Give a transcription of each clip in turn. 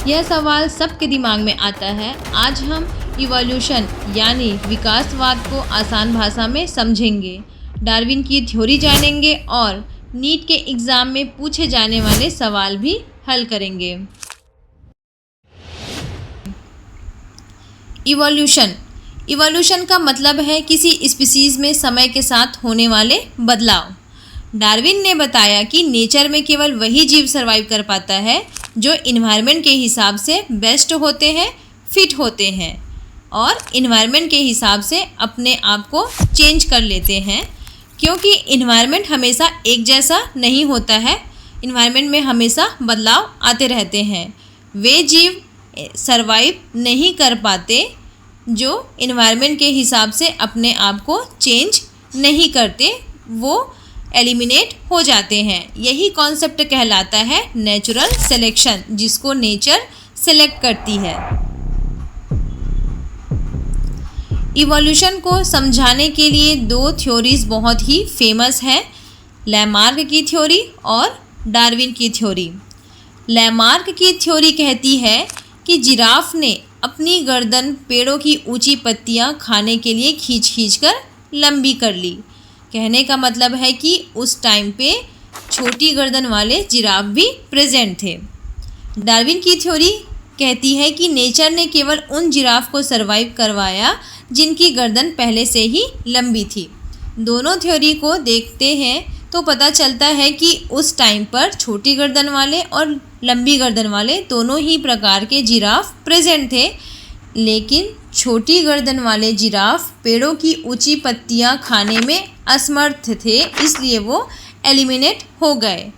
यह सवाल सबके दिमाग में आता है। आज हम इवोल्यूशन यानी विकासवाद को आसान भाषा में समझेंगे, डार्विन की थ्योरी जानेंगे और नीट के एग्ज़ाम में पूछे जाने वाले सवाल भी हल करेंगे। इवोल्यूशन का मतलब है किसी स्पीसीज़ में समय के साथ होने वाले बदलाव। डार्विन ने बताया कि नेचर में केवल वही जीव सर्वाइव कर पाता है जो इन्वायरमेंट के हिसाब से बेस्ट होते हैं, फिट होते हैं और इन्वायरमेंट के हिसाब से अपने आप को चेंज कर लेते हैं, क्योंकि इन्वायरमेंट हमेशा एक जैसा नहीं होता है। इन्वायरमेंट में हमेशा बदलाव आते रहते हैं। वे जीव सर्वाइव नहीं कर पाते जो इन्वायरमेंट के हिसाब से अपने आप को चेंज नहीं करते, वो एलिमिनेट हो जाते हैं। यही कॉन्सेप्ट कहलाता है नेचुरल सिलेक्शन, जिसको नेचर सेलेक्ट करती है। इवोल्यूशन को समझाने के लिए दो थ्योरीज बहुत ही फेमस हैं, लैमार्क की थ्योरी और डार्विन की थ्योरी। लैमार्क की थ्योरी कहती है कि जिराफ ने अपनी गर्दन पेड़ों की ऊंची पत्तियां खाने के लिए खींच कर लंबी कर ली। कहने का मतलब है कि उस टाइम पे छोटी गर्दन वाले जिराफ भी प्रेजेंट थे। डार्विन की थ्योरी कहती है कि नेचर ने केवल उन जिराफ को सरवाइव करवाया जिनकी गर्दन पहले से ही लंबी थी। दोनों थ्योरी को देखते हैं तो पता चलता है कि उस टाइम पर छोटी गर्दन वाले और लंबी गर्दन वाले दोनों ही प्रकार के जिराफ प्रेजेंट थे, लेकिन छोटी गर्दन वाले जिराफ पेड़ों की ऊंची पत्तियां खाने में असमर्थ थे, इसलिए वो एलिमिनेट हो गए।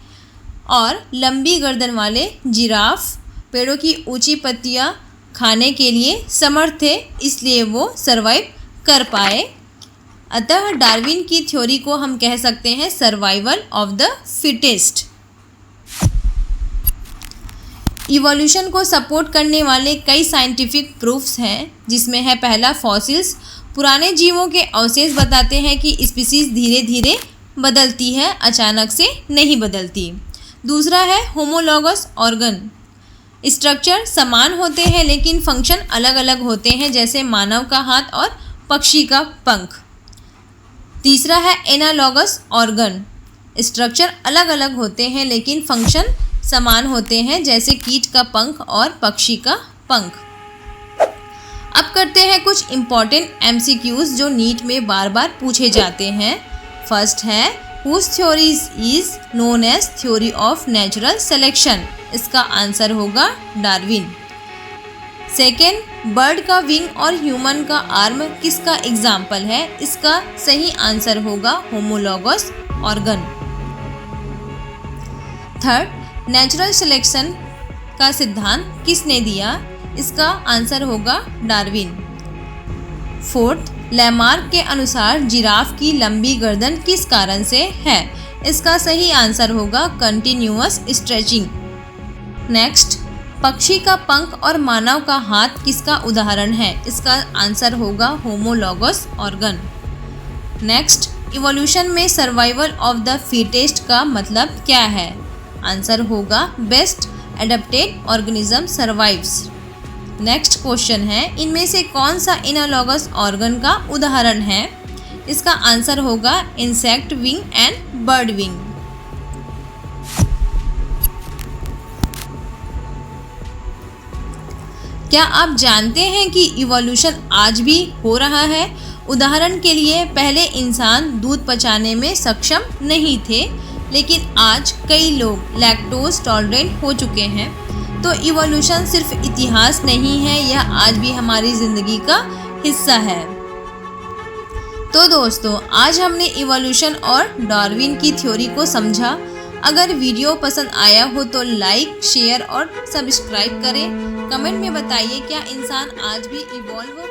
और लंबी गर्दन वाले जिराफ पेड़ों की ऊंची पत्तियां खाने के लिए समर्थ थे, इसलिए वो सरवाइव कर पाए। अतः डार्विन की थ्योरी को हम कह सकते हैं survival of the fittest. Evolution को सपोर्ट करने वाले कई साइंटिफिक प्रूफ्स हैं, जिसमें है पहला फॉसिल्स। पुराने जीवों के अवशेष बताते हैं कि स्पीसीज धीरे धीरे बदलती है, अचानक से नहीं बदलती। दूसरा है होमोलॉगस ऑर्गन। स्ट्रक्चर समान होते हैं लेकिन फंक्शन अलग अलग होते हैं, जैसे मानव का हाथ और पक्षी का पंख। तीसरा है एनालॉगस ऑर्गन। स्ट्रक्चर अलग अलग होते हैं लेकिन फंक्शन समान होते हैं, जैसे कीट का पंख और पक्षी का पंख। अब करते हैं कुछ इम्पॉर्टेंट एमसीक्यूज जो नीट में बार बार पूछे जाते हैं। फर्स्ट है whose theory is known as theory of natural selection. इसका आंसर होगा डार्विन। सेकेंड, बर्ड का विंग और ह्यूमन का आर्म किसका एग्जाम्पल है। इसका सही आंसर होगा homologous organ. Third, natural selection का सिद्धांत किसने दिया। इसका आंसर होगा डार्विन। फोर्थ, लैमार्क के अनुसार जिराफ की लंबी गर्दन किस कारण से है। इसका सही आंसर होगा कंटिन्यूअस स्ट्रेचिंग। नेक्स्ट, पक्षी का पंख और मानव का हाथ किसका उदाहरण है। इसका आंसर होगा होमोलॉगस ऑर्गन। नेक्स्ट, इवोल्यूशन में सर्वाइवल ऑफ द फिटेस्ट का मतलब क्या है। आंसर होगा best adapted organism survives. Next question है इनमें से कौन सा एनालॉगस ऑर्गन का उदाहरण है। इसका आंसर होगा insect wing and bird wing. क्या आप जानते हैं कि इवोल्यूशन आज भी हो रहा है। उदाहरण के लिए पहले इंसान दूध पचाने में सक्षम नहीं थे, लेकिन आज कई लोग लैक्टोज टॉलरेंट हो चुके हैं। तो इवोल्यूशन सिर्फ इतिहास नहीं है, यह आज भी हमारी ज़िंदगी का हिस्सा है। तो दोस्तों, आज हमने इवोल्यूशन और डार्विन की थ्योरी को समझा। अगर वीडियो पसंद आया हो तो लाइक, शेयर और सब्सक्राइब करें। कमेंट में बताइए क्या इंसान आज भी इवॉल्व